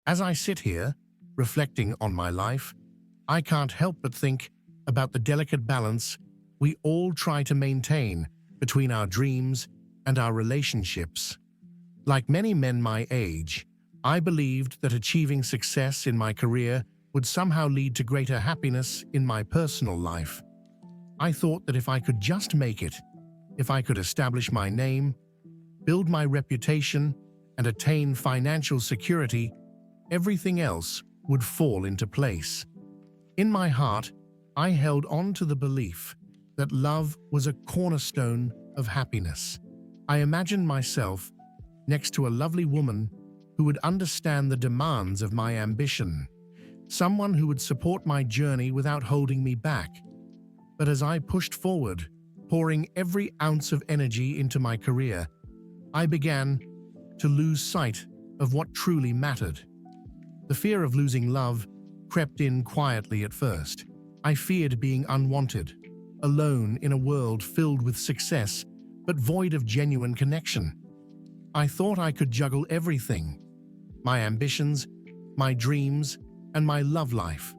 As I sit here, reflecting on my life, I can't help but think about the delicate balance we all try to maintain between our dreams and our relationships. Like many men my age, I believed that achieving success in my career would somehow lead to greater happiness in my personal life. I thought that if I could just make it, if I could establish my name, build my reputation, and attain financial security, everything else would fall into place. In my heart, I held on to the belief that love was a cornerstone of happiness. I imagined myself next to a lovely woman who would understand the demands of my ambition, someone who would support my journey without holding me back. But as I pushed forward, pouring every ounce of energy into my career, I began to lose sight of what truly mattered. The fear of losing love crept in quietly at first. I feared being unwanted, alone in a world filled with success but void of genuine connection. I thought I could juggle everything: my ambitions, my dreams, and my love life.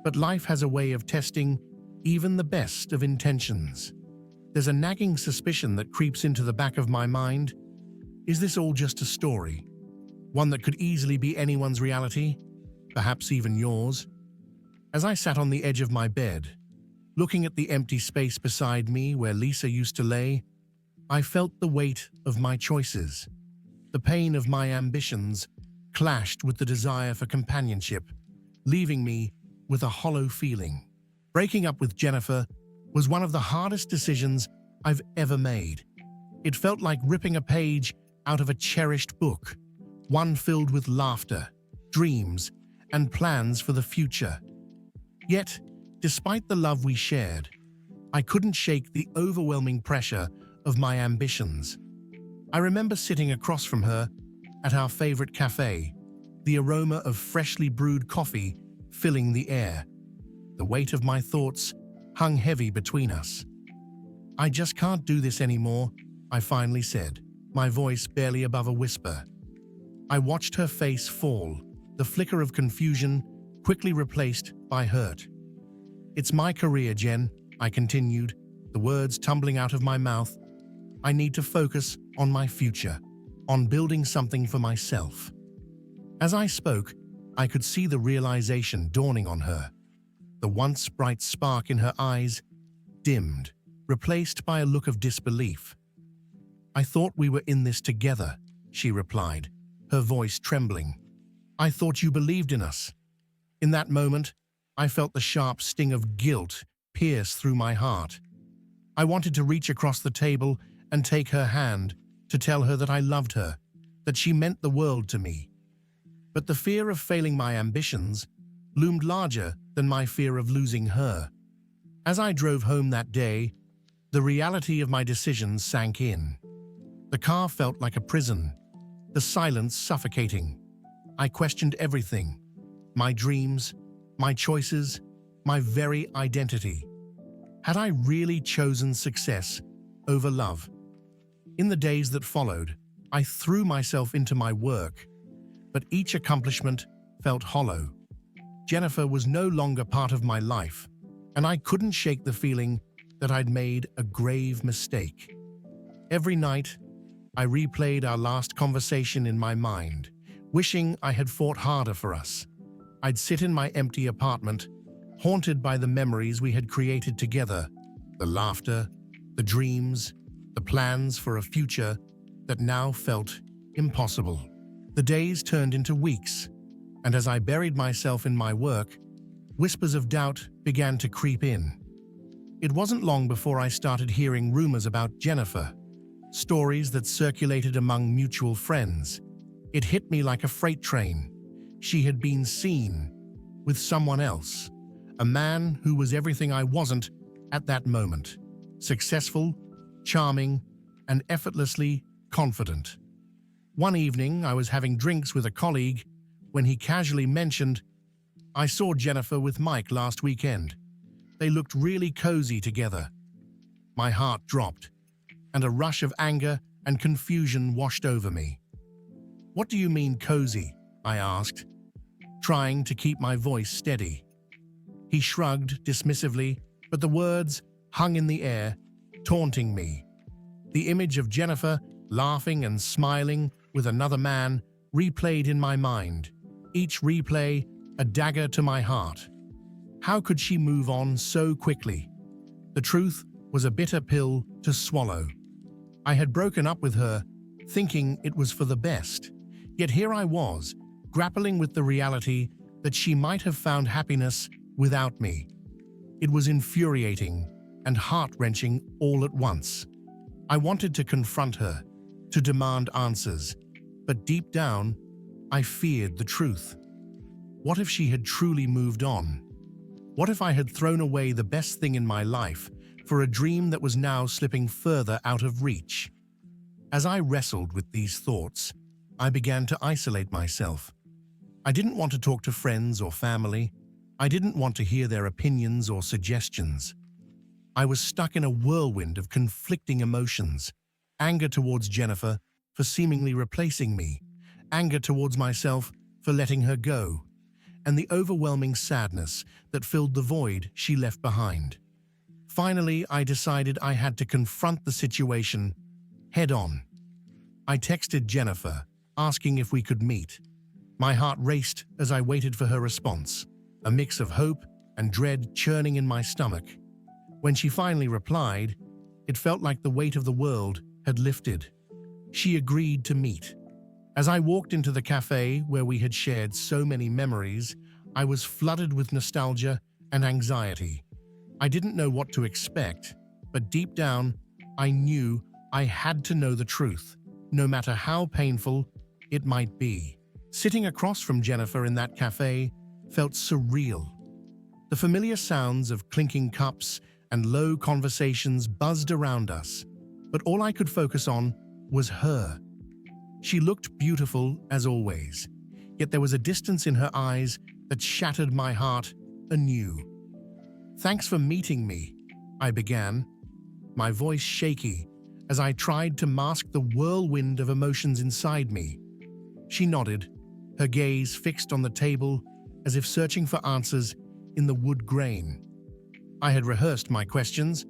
But life has a way of testing even the best of intentions. There's a nagging suspicion that creeps into the back of my mind. Is this all just a story? One that could easily be anyone's reality, perhaps even yours? As I sat on the edge of my bed, looking at the empty space beside me where Lisa used to lay, I felt the weight of my choices. The pain of my ambitions clashed with the desire for companionship, leaving me with a hollow feeling. Breaking up with Jennifer was one of the hardest decisions I've ever made. It felt like ripping a page out of a cherished book, one filled with laughter, dreams, and plans for the future. Yet, despite the love we shared, I couldn't shake the overwhelming pressure of my ambitions. I remember sitting across from her at our favorite cafe, the aroma of freshly brewed coffee filling the air. The weight of my thoughts hung heavy between us. "I just can't do this anymore," I finally said, my voice barely above a whisper. I watched her face fall, the flicker of confusion quickly replaced by hurt. "It's my career, Jen," I continued, the words tumbling out of my mouth. "I need to focus on my future, on building something for myself." As I spoke, I could see the realization dawning on her. The once bright spark in her eyes dimmed, replaced by a look of disbelief. "I thought we were in this together," she replied, her voice trembling. "I thought you believed in us." In that moment, I felt the sharp sting of guilt pierce through my heart. I wanted to reach across the table and take her hand, to tell her that I loved her, that she meant the world to me. But the fear of failing my ambitions loomed larger than my fear of losing her. As I drove home that day, the reality of my decisions sank in. The car felt like a prison, the silence suffocating. I questioned everything: my dreams, my choices, my very identity. Had I really chosen success over love? In the days that followed, I threw myself into my work, but each accomplishment felt hollow. Jennifer was no longer part of my life, and I couldn't shake the feeling that I'd made a grave mistake. Every night, I replayed our last conversation in my mind, wishing I had fought harder for us. I'd sit in my empty apartment, haunted by the memories we had created together, the laughter, the dreams, the plans for a future that now felt impossible. The days turned into weeks, and as I buried myself in my work, whispers of doubt began to creep in. It wasn't long before I started hearing rumors about Jennifer, stories that circulated among mutual friends. It hit me like a freight train. She had been seen with someone else, a man who was everything I wasn't at that moment: successful, charming, and effortlessly confident. One evening, I was having drinks with a colleague when he casually mentioned, "I saw Jennifer with Mike last weekend. They looked really cozy together." My heart dropped, and a rush of anger and confusion washed over me. "What do you mean cozy?" I asked, trying to keep my voice steady. He shrugged dismissively, but the words hung in the air, taunting me. The image of Jennifer laughing and smiling with another man replayed in my mind, each replay a dagger to my heart. How could she move on so quickly? The truth was a bitter pill to swallow. I had broken up with her, thinking it was for the best. Yet here I was, grappling with the reality that she might have found happiness without me. It was infuriating and heart-wrenching all at once. I wanted to confront her, to demand answers, but deep down, I feared the truth. What if she had truly moved on? What if I had thrown away the best thing in my life for a dream that was now slipping further out of reach? As I wrestled with these thoughts, I began to isolate myself. I didn't want to talk to friends or family. I didn't want to hear their opinions or suggestions. I was stuck in a whirlwind of conflicting emotions. Anger towards Jennifer for seemingly replacing me, anger towards myself for letting her go, and the overwhelming sadness that filled the void she left behind. Finally, I decided I had to confront the situation head on. I texted Jennifer, asking if we could meet. My heart raced as I waited for her response, a mix of hope and dread churning in my stomach. When she finally replied, it felt like the weight of the world had lifted. She agreed to meet. As I walked into the cafe where we had shared so many memories, I was flooded with nostalgia and anxiety. I didn't know what to expect, but deep down, I knew I had to know the truth, no matter how painful it might be. Sitting across from Jennifer in that cafe felt surreal. The familiar sounds of clinking cups and low conversations buzzed around us, but all I could focus on was her. She looked beautiful as always, yet there was a distance in her eyes that shattered my heart anew. "Thanks for meeting me," I began, my voice shaky as I tried to mask the whirlwind of emotions inside me. She nodded, her gaze fixed on the table as if searching for answers in the wood grain. I had rehearsed my questions,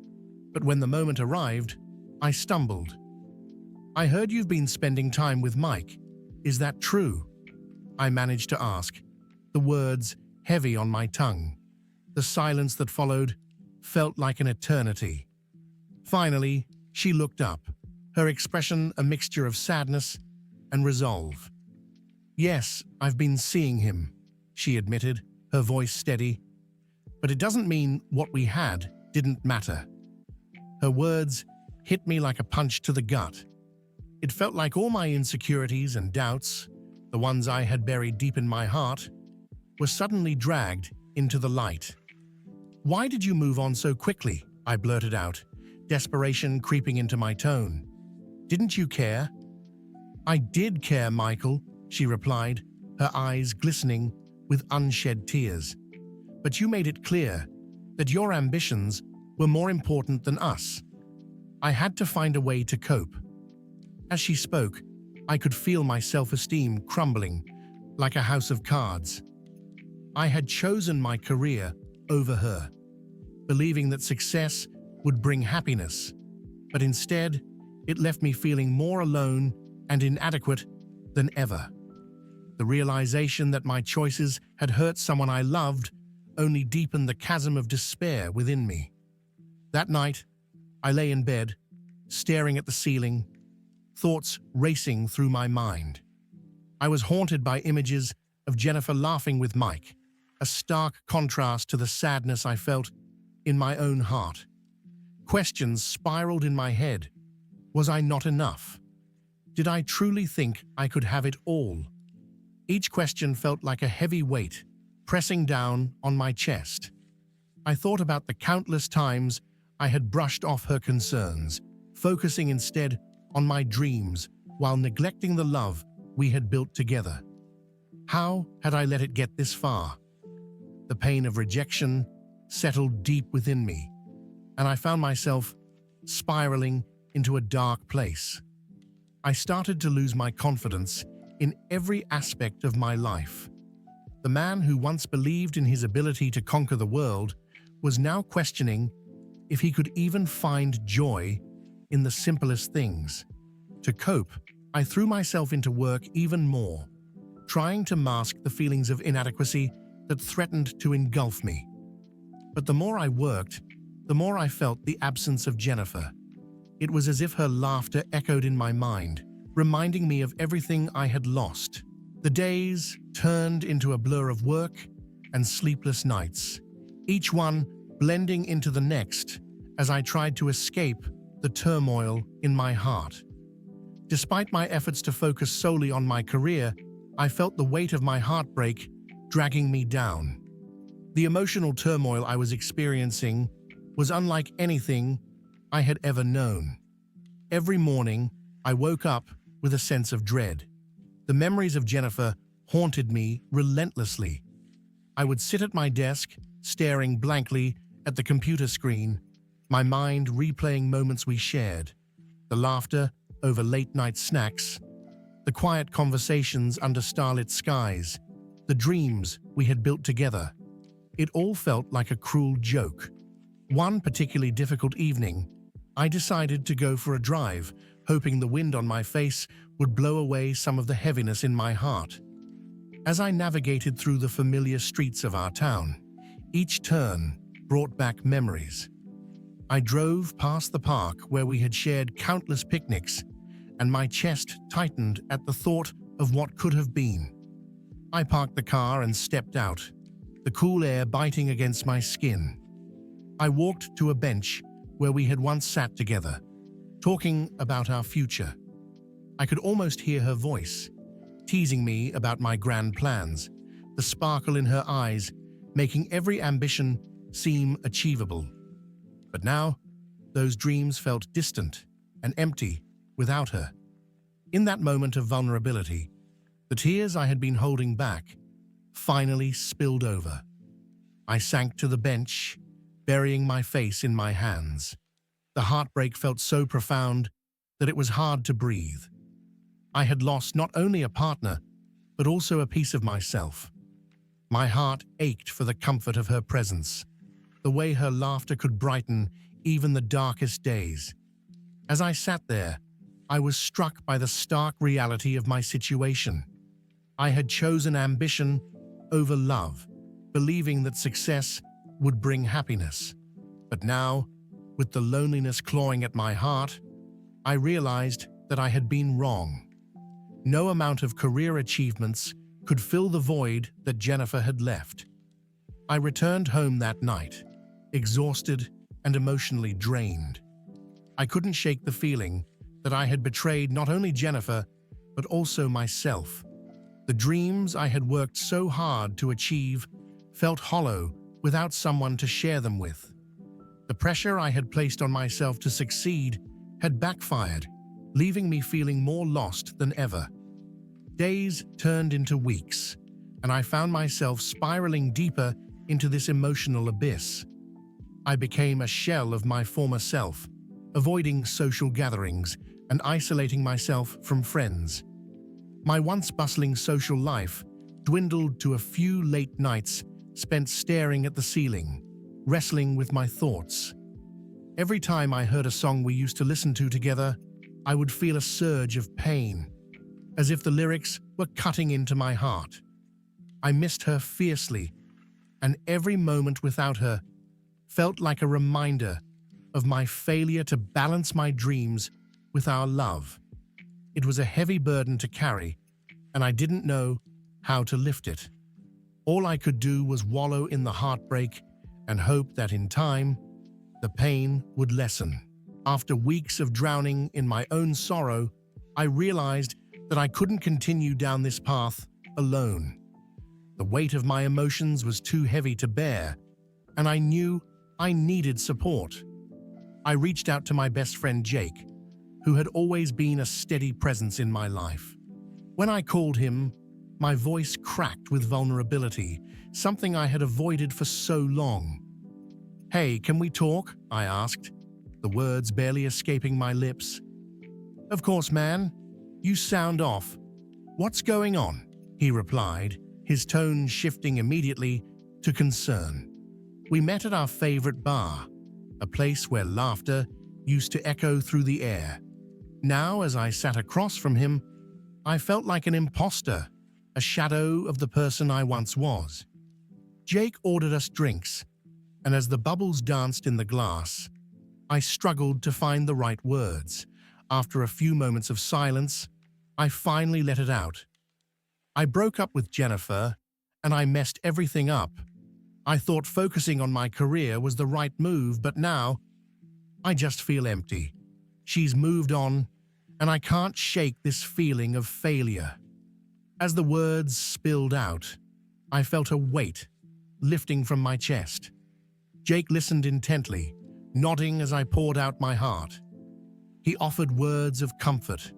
but when the moment arrived, I stumbled. "I heard you've been spending time with Mike. Is that true?" I managed to ask, the words heavy on my tongue. The silence that followed felt like an eternity. Finally, she looked up, her expression a mixture of sadness and resolve. "Yes, I've been seeing him," she admitted, her voice steady. "But it doesn't mean what we had didn't matter." Her words hit me like a punch to the gut. It felt like all my insecurities and doubts, the ones I had buried deep in my heart, were suddenly dragged into the light. "Why did you move on so quickly?" I blurted out, desperation creeping into my tone. "Didn't you care?" "I did care, Michael," she replied, her eyes glistening with unshed tears. "But you made it clear that your ambitions were more important than us. I had to find a way to cope." As she spoke, I could feel my self-esteem crumbling like a house of cards. I had chosen my career over her, believing that success would bring happiness, but instead, it left me feeling more alone and inadequate than ever. The realization that my choices had hurt someone I loved only deepened the chasm of despair within me. That night, I lay in bed, staring at the ceiling, thoughts racing through my mind. I was haunted by images of Jennifer laughing with Mike, a stark contrast to the sadness I felt in my own heart. Questions spiraled in my head. Was I not enough? Did I truly think I could have it all? Each question felt like a heavy weight, pressing down on my chest. I thought about the countless times I had brushed off her concerns, focusing instead on my dreams while neglecting the love we had built together. How had I let it get this far? The pain of rejection settled deep within me, and I found myself spiraling into a dark place. I started to lose my confidence in every aspect of my life. The man who once believed in his ability to conquer the world was now questioning if he could even find joy in the simplest things. To cope, I threw myself into work even more, trying to mask the feelings of inadequacy that threatened to engulf me. But the more I worked, the more I felt the absence of Jennifer. It was as if her laughter echoed in my mind, reminding me of everything I had lost. The days turned into a blur of work and sleepless nights, each one blending into the next as I tried to escape the turmoil in my heart. Despite my efforts to focus solely on my career, I felt the weight of my heartbreak dragging me down. The emotional turmoil I was experiencing was unlike anything I had ever known. Every morning, I woke up with a sense of dread. The memories of Jennifer haunted me relentlessly. I would sit at my desk, staring blankly at the computer screen, my mind replaying moments we shared, the laughter over late-night snacks, the quiet conversations under starlit skies, the dreams we had built together. It all felt like a cruel joke. One particularly difficult evening, I decided to go for a drive, hoping the wind on my face would blow away some of the heaviness in my heart. As I navigated through the familiar streets of our town, each turn brought back memories. I drove past the park where we had shared countless picnics, and my chest tightened at the thought of what could have been. I parked the car and stepped out, the cool air biting against my skin. I walked to a bench where we had once sat together, talking about our future. I could almost hear her voice, teasing me about my grand plans, the sparkle in her eyes making every ambition seem achievable. But now, those dreams felt distant and empty without her. In that moment of vulnerability, the tears I had been holding back finally spilled over. I sank to the bench, burying my face in my hands. The heartbreak felt so profound that it was hard to breathe. I had lost not only a partner, but also a piece of myself. My heart ached for the comfort of her presence, the way her laughter could brighten even the darkest days. As I sat there, I was struck by the stark reality of my situation. I had chosen ambition over love, believing that success would bring happiness. But now, with the loneliness clawing at my heart, I realized that I had been wrong. No amount of career achievements could fill the void that Jennifer had left. I returned home that night, exhausted and emotionally drained. I couldn't shake the feeling that I had betrayed not only Jennifer, but also myself. The dreams I had worked so hard to achieve felt hollow without someone to share them with. The pressure I had placed on myself to succeed had backfired, leaving me feeling more lost than ever. Days turned into weeks, and I found myself spiraling deeper into this emotional abyss. I became a shell of my former self, avoiding social gatherings and isolating myself from friends. My once bustling social life dwindled to a few late nights spent staring at the ceiling, wrestling with my thoughts. Every time I heard a song we used to listen to together, I would feel a surge of pain, as if the lyrics were cutting into my heart. I missed her fiercely, and every moment without her felt like a reminder of my failure to balance my dreams with our love. It was a heavy burden to carry, and I didn't know how to lift it. All I could do was wallow in the heartbreak and hope that in time, the pain would lessen. After weeks of drowning in my own sorrow, I realized that I couldn't continue down this path alone. The weight of my emotions was too heavy to bear, and I knew I needed support. I reached out to my best friend Jake, who had always been a steady presence in my life. When I called him, my voice cracked with vulnerability, something I had avoided for so long. "Hey, can we talk?" I asked, the words barely escaping my lips. "Of course, man. You sound off. "What's going on?" he replied, his tone shifting immediately to concern. We met at our favorite bar, a place where laughter used to echo through the air. Now, as I sat across from him, I felt like an imposter, a shadow of the person I once was. Jake ordered us drinks, and as the bubbles danced in the glass, I struggled to find the right words. After a few moments of silence, I finally let it out. "I broke up with Jennifer, and I messed everything up. I thought focusing on my career was the right move, but now I just feel empty. She's moved on, and I can't shake this feeling of failure." As the words spilled out, I felt a weight lifting from my chest. Jake listened intently, nodding as I poured out my heart. He offered words of comfort,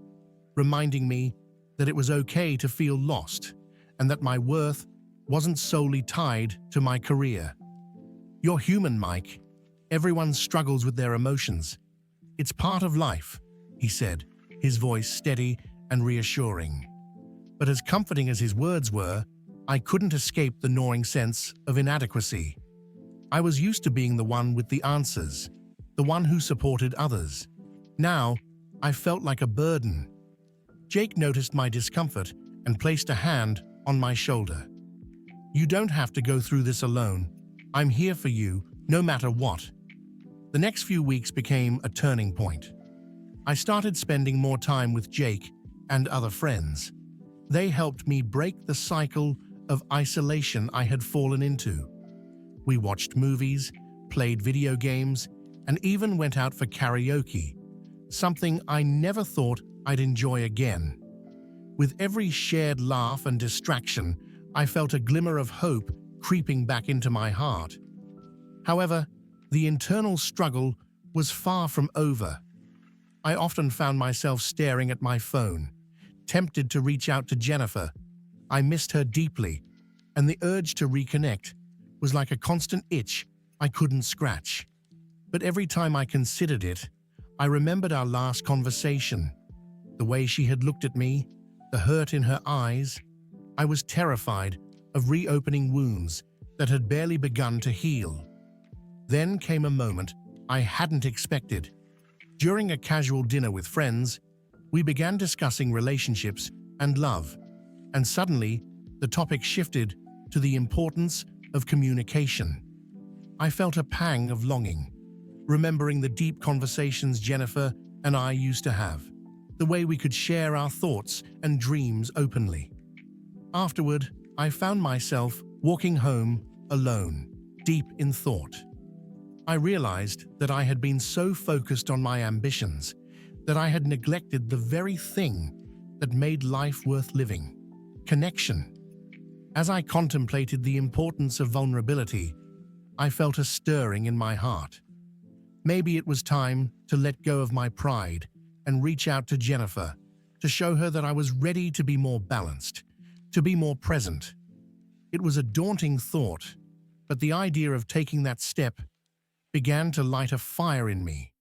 reminding me that it was okay to feel lost and that my worth wasn't solely tied to my career. "You're human, Mike. Everyone struggles with their emotions. It's part of life," he said, his voice steady and reassuring. But as comforting as his words were, I couldn't escape the gnawing sense of inadequacy. I was used to being the one with the answers, the one who supported others. Now, I felt like a burden. Jake noticed my discomfort and placed a hand on my shoulder. "You don't have to go through this alone. I'm here for you, no matter what." The next few weeks became a turning point. I started spending more time with Jake and other friends. They helped me break the cycle of isolation I had fallen into. We watched movies, played video games, and even went out for karaoke, something I never thought I'd enjoy again. With every shared laugh and distraction, I felt a glimmer of hope creeping back into my heart. However, the internal struggle was far from over. I often found myself staring at my phone, tempted to reach out to Jennifer. I missed her deeply, and the urge to reconnect was like a constant itch I couldn't scratch. But every time I considered it, I remembered our last conversation, the way she had looked at me, the hurt in her eyes. I was terrified of reopening wounds that had barely begun to heal. Then came a moment I hadn't expected. During a casual dinner with friends, we began discussing relationships and love, and suddenly the topic shifted to the importance of communication. I felt a pang of longing, remembering the deep conversations Jennifer and I used to have, the way we could share our thoughts and dreams openly. Afterward, I found myself walking home alone, deep in thought. I realized that I had been so focused on my ambitions that I had neglected the very thing that made life worth living: connection. As I contemplated the importance of vulnerability, I felt a stirring in my heart. Maybe it was time to let go of my pride and reach out to Jennifer, to show her that I was ready to be more balanced, to be more present. It was a daunting thought, but the idea of taking that step began to light a fire in me.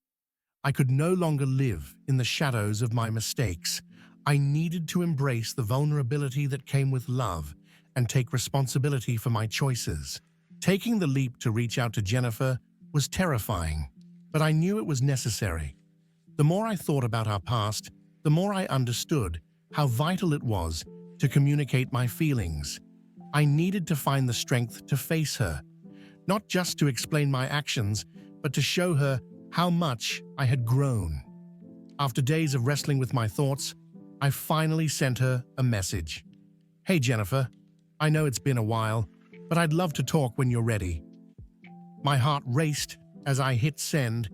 I could no longer live in the shadows of my mistakes. I needed to embrace the vulnerability that came with love and take responsibility for my choices. Taking the leap to reach out to Jennifer was terrifying, but I knew it was necessary. The more I thought about our past, the more I understood how vital it was to communicate my feelings. I needed to find the strength to face her, not just to explain my actions, but to show her how much I had grown. After days of wrestling with my thoughts, I finally sent her a message. "Hey Jennifer, I know it's been a while, but I'd love to talk when you're ready." My heart raced as I hit send,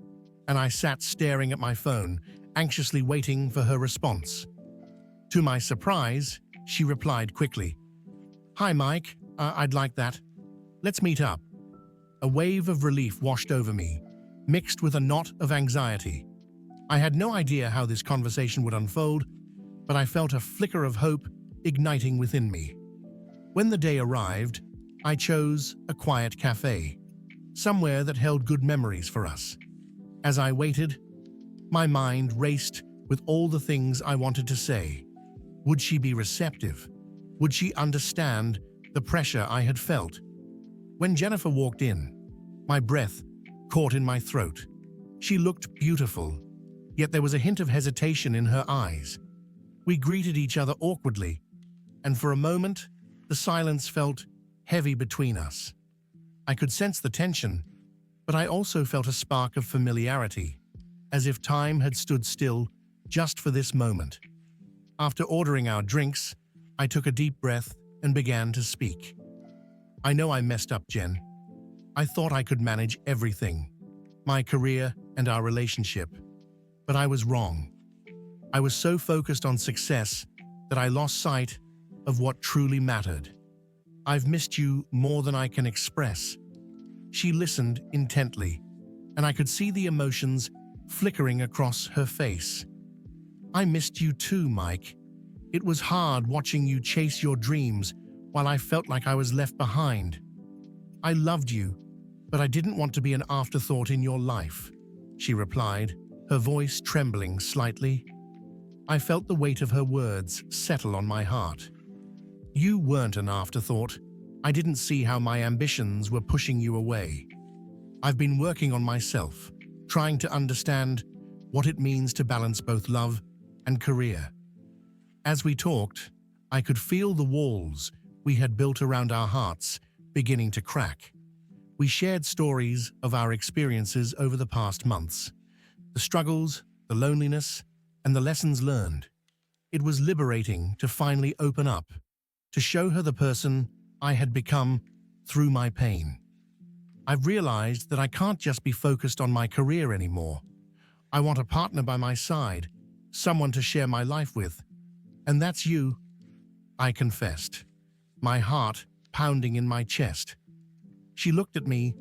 and I sat staring at my phone, anxiously waiting for her response. To my surprise, she replied quickly. "Hi Mike, I'd like that. Let's meet up." A wave of relief washed over me, mixed with a knot of anxiety. I had no idea how this conversation would unfold, but I felt a flicker of hope igniting within me. When the day arrived, I chose a quiet cafe, somewhere that held good memories for us. As I waited, my mind raced with all the things I wanted to say. Would she be receptive? Would she understand the pressure I had felt? When Jennifer walked in, my breath caught in my throat. She looked beautiful, yet there was a hint of hesitation in her eyes. We greeted each other awkwardly, and for a moment, the silence felt heavy between us. I could sense the tension, but I also felt a spark of familiarity, as if time had stood still just for this moment. After ordering our drinks, I took a deep breath and began to speak. I know I messed up, Jen. I thought I could manage everything, my career and our relationship, but I was wrong. I was so focused on success that I lost sight of what truly mattered. I've missed you more than I can express. She listened intently, and I could see the emotions flickering across her face. I missed you too, Mike. It was hard watching you chase your dreams while I felt like I was left behind. I loved you, but I didn't want to be an afterthought in your life, she replied, her voice trembling slightly. I felt the weight of her words settle on my heart. You weren't an afterthought. I didn't see how my ambitions were pushing you away. I've been working on myself, trying to understand what it means to balance both love and career. As we talked, I could feel the walls we had built around our hearts beginning to crack. We shared stories of our experiences over the past months, the struggles, the loneliness, and the lessons learned. It was liberating to finally open up, to show her the person I had become through my pain. I've realized that I can't just be focused on my career anymore. I want a partner by my side, someone to share my life with. And that's you, I confessed, my heart pounding in my chest. She looked at me,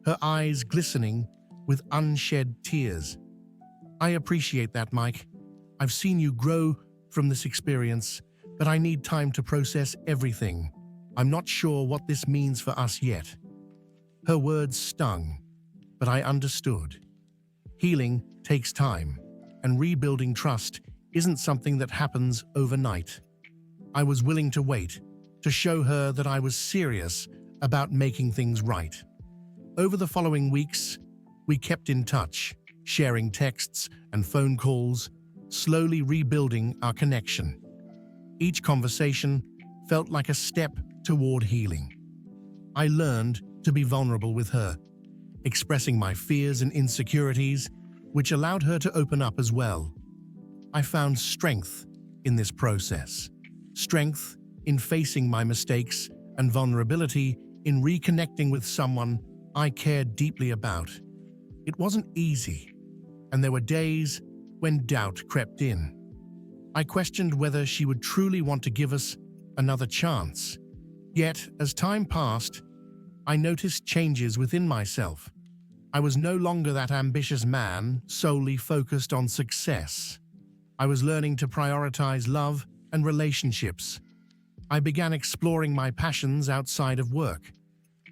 her eyes glistening with unshed tears. I appreciate that, Mike. I've seen you grow from this experience, but I need time to process everything. I'm not sure what this means for us yet. Her words stung, but I understood. Healing takes time, and rebuilding trust isn't something that happens overnight. I was willing to wait, to show her that I was serious about making things right. Over the following weeks, we kept in touch, sharing texts and phone calls, slowly rebuilding our connection. Each conversation felt like a step toward healing. I learned to be vulnerable with her, expressing my fears and insecurities, which allowed her to open up as well. I found strength in this process, strength in facing my mistakes and vulnerability in reconnecting with someone I cared deeply about. It wasn't easy, and there were days when doubt crept in. I questioned whether she would truly want to give us another chance. Yet, as time passed, I noticed changes within myself. I was no longer that ambitious man solely focused on success. I was learning to prioritize love and relationships. I began exploring my passions outside of work,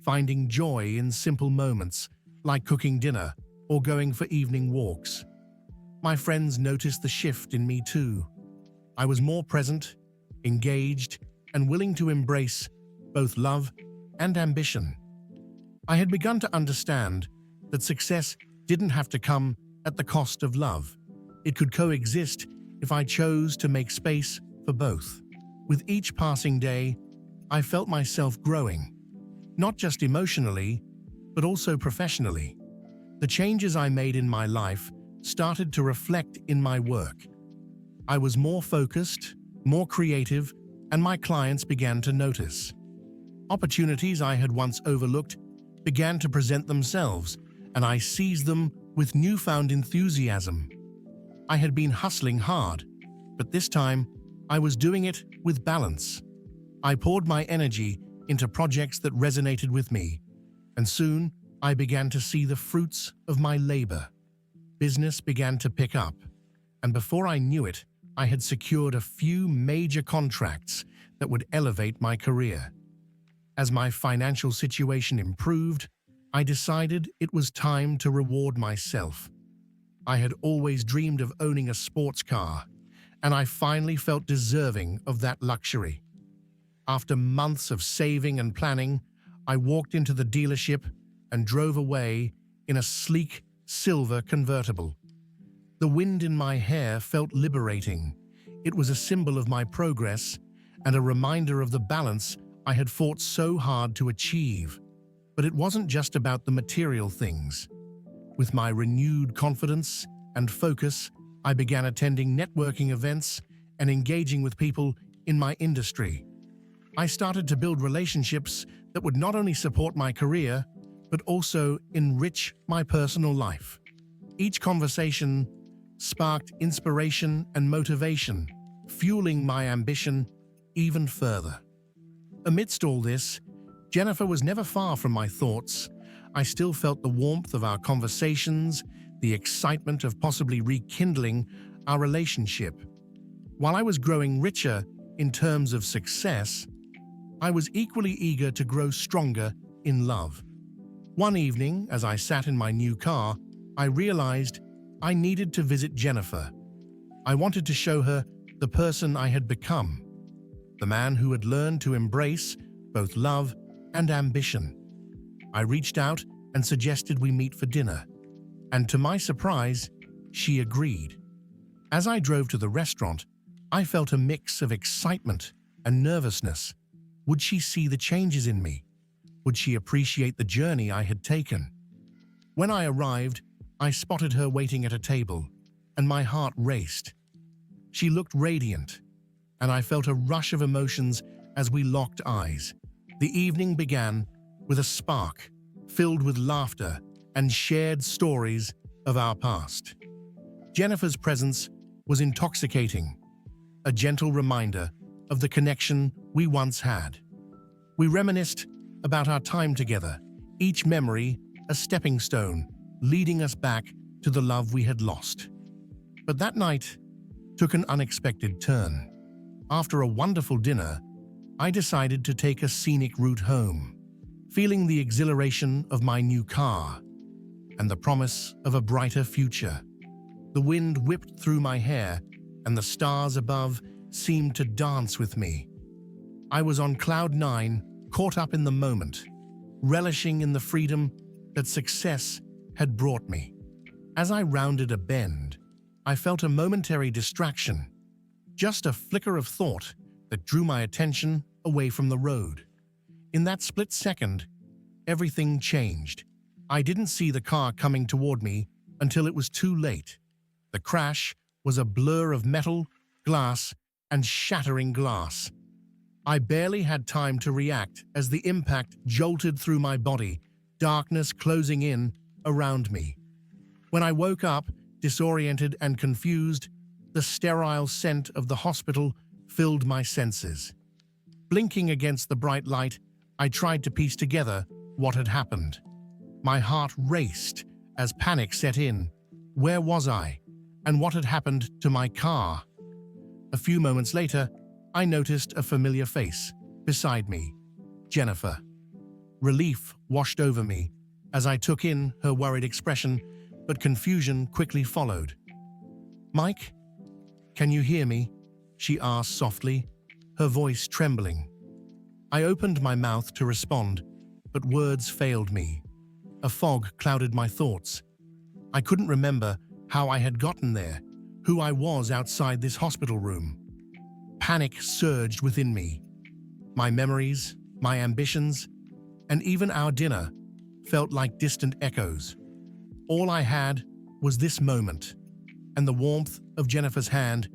finding joy in simple moments like cooking dinner or going for evening walks. My friends noticed the shift in me too. I was more present, engaged, and willing to embrace both love and ambition. I had begun to understand that success didn't have to come at the cost of love. It could coexist if I chose to make space for both. With each passing day, I felt myself growing, not just emotionally, but also professionally. The changes I made in my life started to reflect in my work. I was more focused, more creative, and my clients began to notice. Opportunities I had once overlooked began to present themselves, and I seized them with newfound enthusiasm. I had been hustling hard, but this time I was doing it with balance. I poured my energy into projects that resonated with me, and soon I began to see the fruits of my labor. Business began to pick up, and before I knew it, I had secured a few major contracts that would elevate my career. As my financial situation improved, I decided it was time to reward myself. I had always dreamed of owning a sports car, and I finally felt deserving of that luxury. After months of saving and planning, I walked into the dealership and drove away in a sleek silver convertible. The wind in my hair felt liberating. It was a symbol of my progress and a reminder of the balance I had fought so hard to achieve. But it wasn't just about the material things. With my renewed confidence and focus, I began attending networking events and engaging with people in my industry. I started to build relationships that would not only support my career, but also enrich my personal life. Each conversation sparked inspiration and motivation, fueling my ambition even further. Amidst all this, Jennifer was never far from my thoughts. I still felt the warmth of our conversations, the excitement of possibly rekindling our relationship. While I was growing richer in terms of success, I was equally eager to grow stronger in love. One evening, as I sat in my new car, I realized I needed to visit Jennifer. I wanted to show her the person I had become, the man who had learned to embrace both love and ambition. I reached out and suggested we meet for dinner, and to my surprise, she agreed. As I drove to the restaurant, I felt a mix of excitement and nervousness. Would she see the changes in me? Would she appreciate the journey I had taken? When I arrived, I spotted her waiting at a table, and my heart raced. She looked radiant, and I felt a rush of emotions as we locked eyes. The evening began with a spark, filled with laughter and shared stories of our past. Jennifer's presence was intoxicating, a gentle reminder of the connection we once had. We reminisced about our time together, each memory a stepping stone, leading us back to the love we had lost. But that night took an unexpected turn. After a wonderful dinner, I decided to take a scenic route home, feeling the exhilaration of my new car and the promise of a brighter future. The wind whipped through my hair, and the stars above seemed to dance with me. I was on cloud nine, caught up in the moment, relishing in the freedom that success had brought me. As I rounded a bend, I felt a momentary distraction, just a flicker of thought that drew my attention away from the road. In that split second, everything changed. I didn't see the car coming toward me until it was too late. The crash was a blur of metal, glass, and shattering glass. I barely had time to react as the impact jolted through my body, darkness closing in around me. When I woke up, disoriented and confused, the sterile scent of the hospital filled my senses. Blinking against the bright light, I tried to piece together what had happened. My heart raced as panic set in. Where was I? And what had happened to my car? A few moments later, I noticed a familiar face beside me, Jennifer. Relief washed over me as I took in her worried expression, but confusion quickly followed. "Mike, can you hear me?" she asked softly, her voice trembling. I opened my mouth to respond, but words failed me. A fog clouded my thoughts. I couldn't remember how I had gotten there, who I was outside this hospital room. Panic surged within me. My memories, my ambitions, and even our dinner felt like distant echoes. All I had was this moment, and the warmth of Jennifer's hand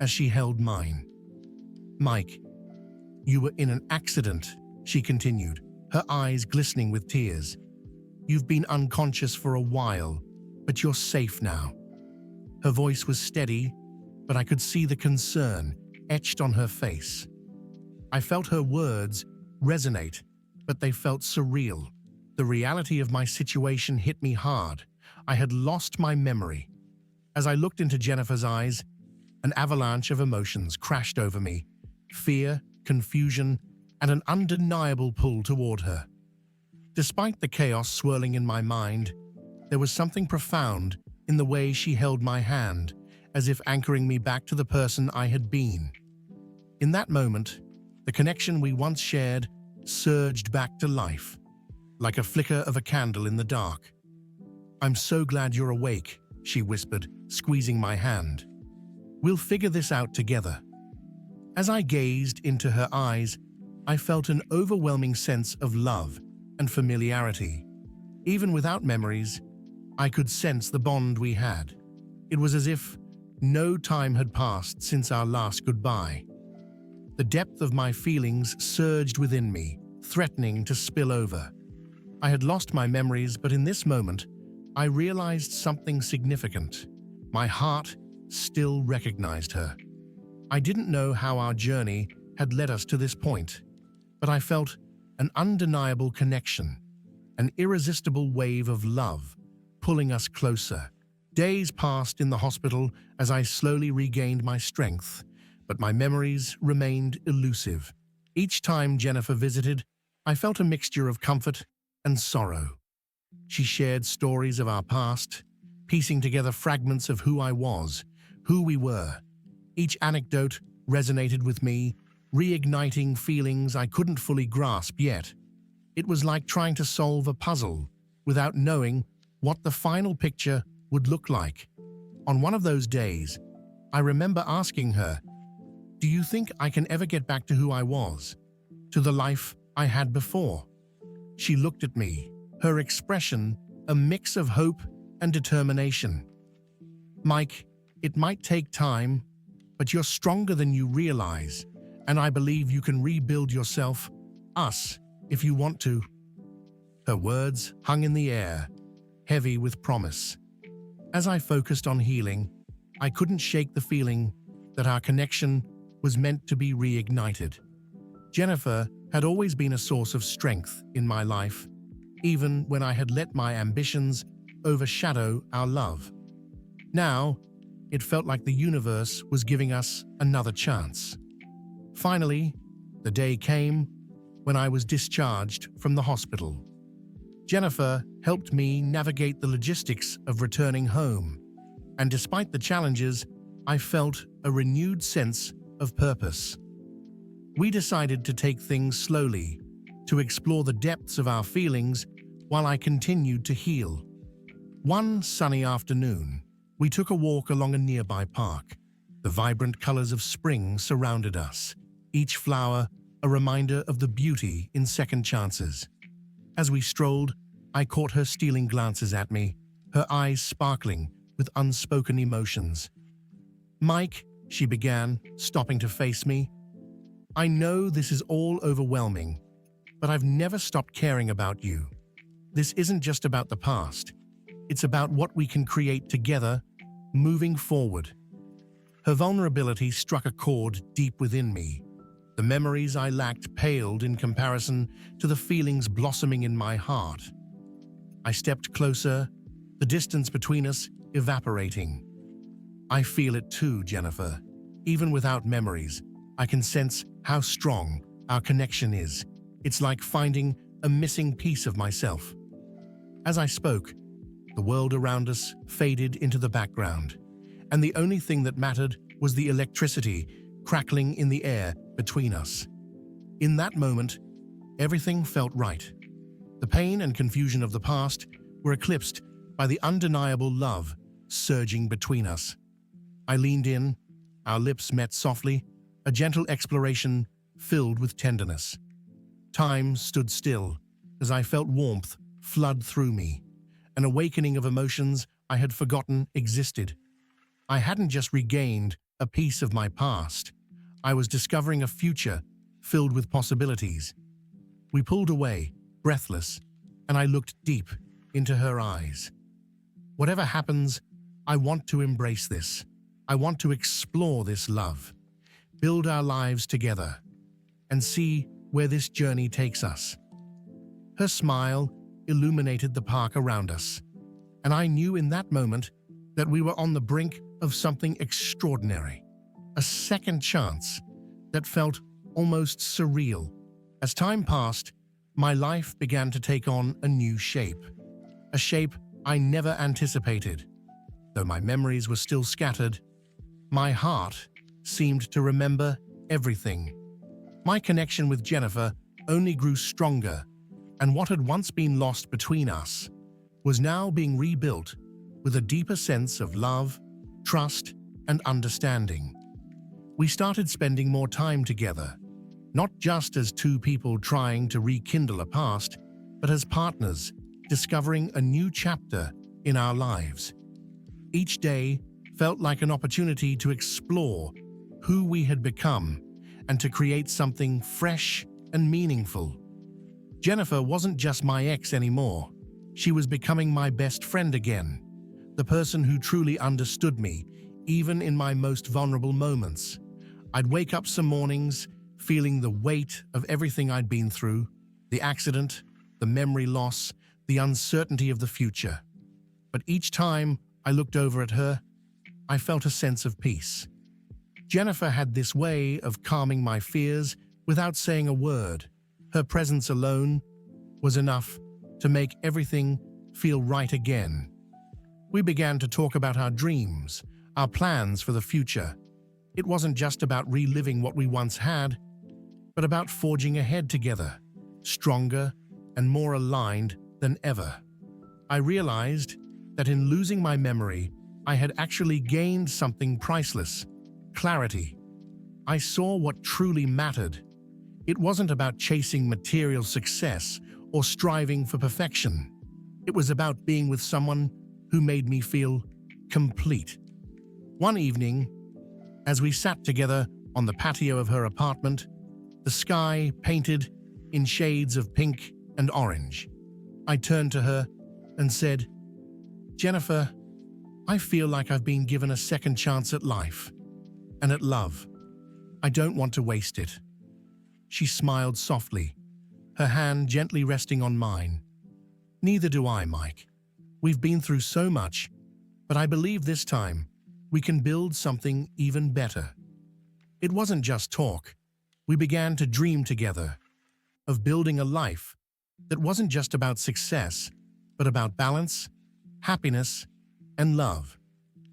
as she held mine. "Mike, you were in an accident," she continued, her eyes glistening with tears. "You've been unconscious for a while, but you're safe now." Her voice was steady, but I could see the concern etched on her face. I felt her words resonate, but they felt surreal. The reality of my situation hit me hard. I had lost my memory. As I looked into Jennifer's eyes, an avalanche of emotions crashed over me: fear, confusion, and an undeniable pull toward her. Despite the chaos swirling in my mind, there was something profound in the way she held my hand, as if anchoring me back to the person I had been. In that moment, the connection we once shared surged back to life, like a flicker of a candle in the dark. "I'm so glad you're awake," she whispered, squeezing my hand. "We'll figure this out together." As I gazed into her eyes, I felt an overwhelming sense of love and familiarity. Even without memories, I could sense the bond we had. It was as if no time had passed since our last goodbye. The depth of my feelings surged within me, threatening to spill over. I had lost my memories, but in this moment, I realized something significant. My heart still recognized her. I didn't know how our journey had led us to this point, but I felt an undeniable connection, an irresistible wave of love pulling us closer. Days passed in the hospital as I slowly regained my strength, but my memories remained elusive. Each time Jennifer visited, I felt a mixture of comfort and sorrow. She shared stories of our past, piecing together fragments of who I was, who we were. Each anecdote resonated with me, reigniting feelings I couldn't fully grasp yet. It was like trying to solve a puzzle without knowing what the final picture would look like. On one of those days, I remember asking her, "Do you think I can ever get back to who I was, to the life I had before?" She looked at me, her expression a mix of hope and determination. "Mike, it might take time, but you're stronger than you realize, and I believe you can rebuild yourself, us, if you want to." Her words hung in the air, heavy with promise. As I focused on healing, I couldn't shake the feeling that our connection was meant to be reignited. Jennifer had always been a source of strength in my life, even when I had let my ambitions overshadow our love. Now, it felt like the universe was giving us another chance. Finally, the day came when I was discharged from the hospital. Jennifer helped me navigate the logistics of returning home, and despite the challenges, I felt a renewed sense of purpose. We decided to take things slowly, to explore the depths of our feelings while I continued to heal. One sunny afternoon, we took a walk along a nearby park. The vibrant colors of spring surrounded us, each flower a reminder of the beauty in second chances. As we strolled, I caught her stealing glances at me, her eyes sparkling with unspoken emotions. "Mike," she began, stopping to face me, "I know this is all overwhelming, but I've never stopped caring about you. This isn't just about the past. It's about what we can create together, moving forward." Her vulnerability struck a chord deep within me. The memories I lacked paled in comparison to the feelings blossoming in my heart. I stepped closer, the distance between us evaporating. "I feel it too, Jennifer. Even without memories, I can sense how strong our connection is. It's like finding a missing piece of myself." As I spoke, the world around us faded into the background, and the only thing that mattered was the electricity crackling in the air between us. In that moment, everything felt right. The pain and confusion of the past were eclipsed by the undeniable love surging between us. I leaned in, our lips met softly, a gentle exploration filled with tenderness. Time stood still as I felt warmth flood through me, an awakening of emotions I had forgotten existed. I hadn't just regained a piece of my past, I was discovering a future filled with possibilities. We pulled away, breathless, and I looked deep into her eyes. "Whatever happens, I want to embrace this. I want to explore this love, build our lives together, and see where this journey takes us." Her smile illuminated the park around us, and I knew in that moment that we were on the brink of something extraordinary, a second chance that felt almost surreal. As time passed, my life began to take on a new shape, a shape I never anticipated. Though my memories were still scattered, My heart seemed to remember everything. My connection with Jennifer only grew stronger, and what had once been lost between us was now being rebuilt with a deeper sense of love, trust, and understanding. We started spending more time together, not just as two people trying to rekindle a past, but as partners discovering a new chapter in our lives. Each day felt like an opportunity to explore who we had become and to create something fresh and meaningful. Jennifer wasn't just my ex anymore. She was becoming my best friend again, the person who truly understood me, even in my most vulnerable moments. I'd wake up some mornings feeling the weight of everything I'd been through, the accident, the memory loss, the uncertainty of the future. But each time I looked over at her, I felt a sense of peace. Jennifer had this way of calming my fears without saying a word. Her presence alone was enough to make everything feel right again. We began to talk about our dreams, our plans for the future. It wasn't just about reliving what we once had, but about forging ahead together, stronger and more aligned than ever. I realized that in losing my memory, I had actually gained something priceless: clarity. I saw what truly mattered. It wasn't about chasing material success or striving for perfection. It was about being with someone who made me feel complete. One evening, as we sat together on the patio of her apartment, the sky painted in shades of pink and orange, I turned to her and said, "Jennifer, I feel like I've been given a second chance at life and at love. I don't want to waste it." She smiled softly, her hand gently resting on mine. "Neither do I, Mike. We've been through so much, but I believe this time we can build something even better." It wasn't just talk. We began to dream together of building a life that wasn't just about success, but about balance, happiness, and love.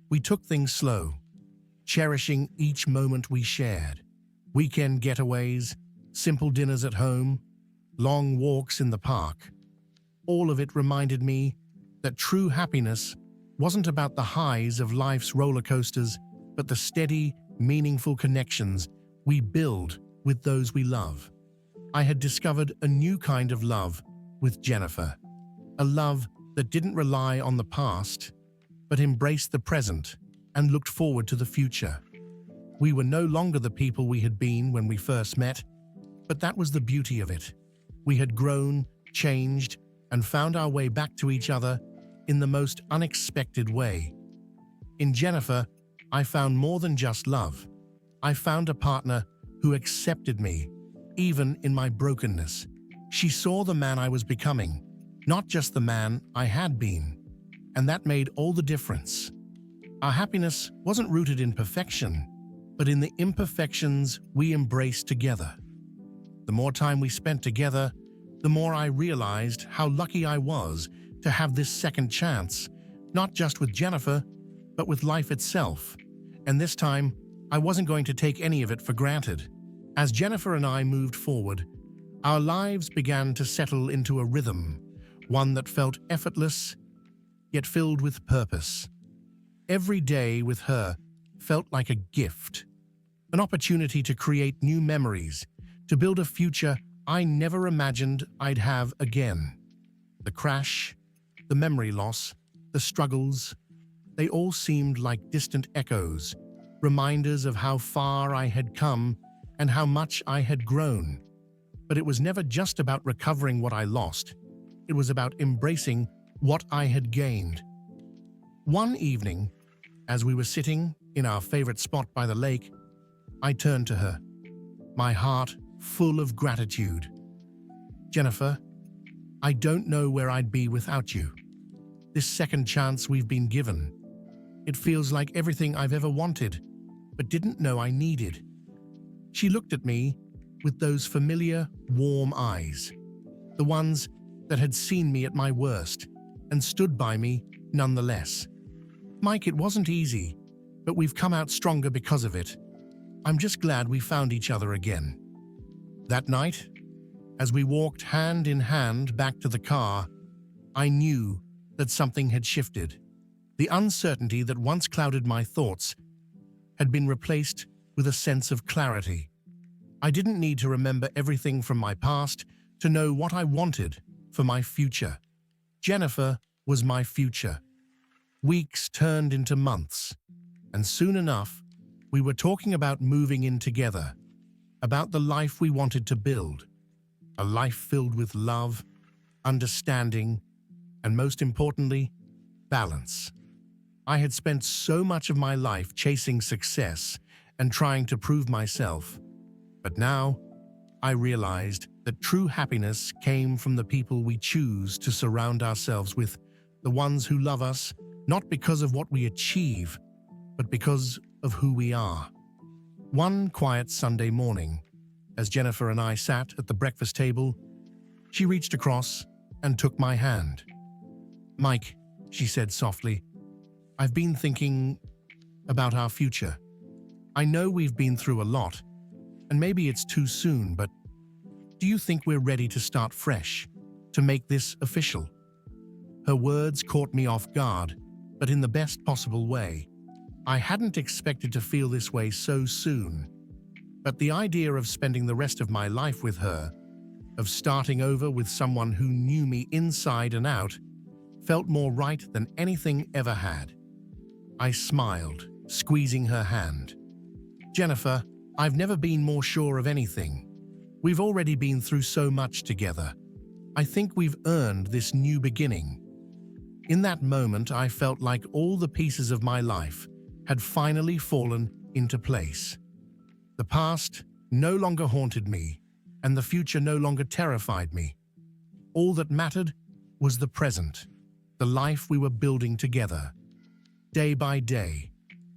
We took things slow, cherishing each moment we shared. Weekend getaways, simple dinners at home, long walks in the park. All of it reminded me that true happiness wasn't about the highs of life's roller coasters, but the steady, meaningful connections we build with those we love. I had discovered a new kind of love with Jennifer, a love that didn't rely on the past, but embraced the present and looked forward to the future. We were no longer the people we had been when we first met, but that was the beauty of it. We had grown, changed, and found our way back to each other in the most unexpected way. In Jennifer, I found more than just love. I found a partner who accepted me, even in my brokenness. She saw the man I was becoming, not just the man I had been, and that made all the difference. Our happiness wasn't rooted in perfection, but in the imperfections we embraced together. The more time we spent together, the more I realized how lucky I was to have this second chance, not just with Jennifer, but with life itself. And this time, I wasn't going to take any of it for granted. As Jennifer and I moved forward, our lives began to settle into a rhythm, one that felt effortless, yet filled with purpose. Every day with her felt like a gift, an opportunity to create new memories, to build a future I never imagined I'd have again. The crash, the memory loss, the struggles, they all seemed like distant echoes, reminders of how far I had come and how much I had grown. But it was never just about recovering what I lost. It was about embracing what I had gained. One evening, as we were sitting in our favorite spot by the lake, I turned to her, my heart full of gratitude. "Jennifer, I don't know where I'd be without you. This second chance we've been given. It feels like everything I've ever wanted, but didn't know I needed." She looked at me with those familiar, warm eyes, the ones that had seen me at my worst and stood by me nonetheless. "Mike, it wasn't easy, but we've come out stronger because of it. I'm just glad we found each other again. That night, as we walked hand in hand back to the car, I knew that something had shifted. The uncertainty that once clouded my thoughts had been replaced with a sense of clarity. I didn't need to remember everything from my past to know what I wanted for my future. Jennifer was my future. Weeks turned into months, and soon enough, we were talking about moving in together, about the life we wanted to build, a life filled with love, understanding, and most importantly, balance. I had spent so much of my life chasing success and trying to prove myself, but now I realized that true happiness came from the people we choose to surround ourselves with, the ones who love us, not because of what we achieve, but because of who we are. One quiet Sunday morning, as Jennifer and I sat at the breakfast table, she reached across and took my hand. "Mike," she said softly, "I've been thinking about our future. I know we've been through a lot, and maybe it's too soon, but do you think we're ready to start fresh, to make this official?" Her words caught me off guard, but in the best possible way. I hadn't expected to feel this way so soon, but the idea of spending the rest of my life with her, of starting over with someone who knew me inside and out, felt more right than anything ever had. I smiled, squeezing her hand. "Jennifer, I've never been more sure of anything. We've already been through so much together. I think we've earned this new beginning." In that moment, I felt like all the pieces of my life had finally fallen into place. The past no longer haunted me, and the future no longer terrified me. All that mattered was the present, the life we were building together. Day by day,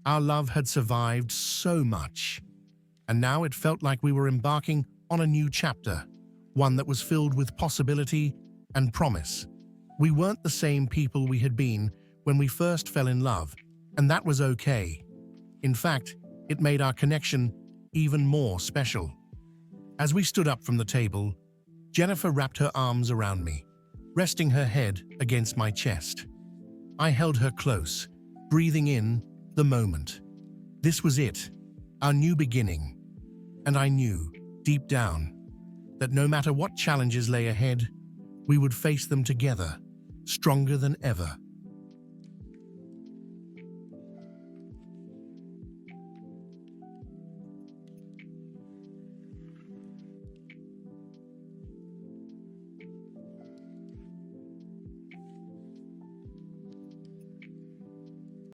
our love had survived so much, and now it felt like we were embarking on a new chapter, one that was filled with possibility and promise. We weren't the same people we had been when we first fell in love, and that was okay. In fact, it made our connection even more special. As we stood up from the table, Jennifer wrapped her arms around me, resting her head against my chest. I held her close, breathing in the moment. This was it, our new beginning. And I knew, deep down, that no matter what challenges lay ahead, we would face them together, stronger than ever.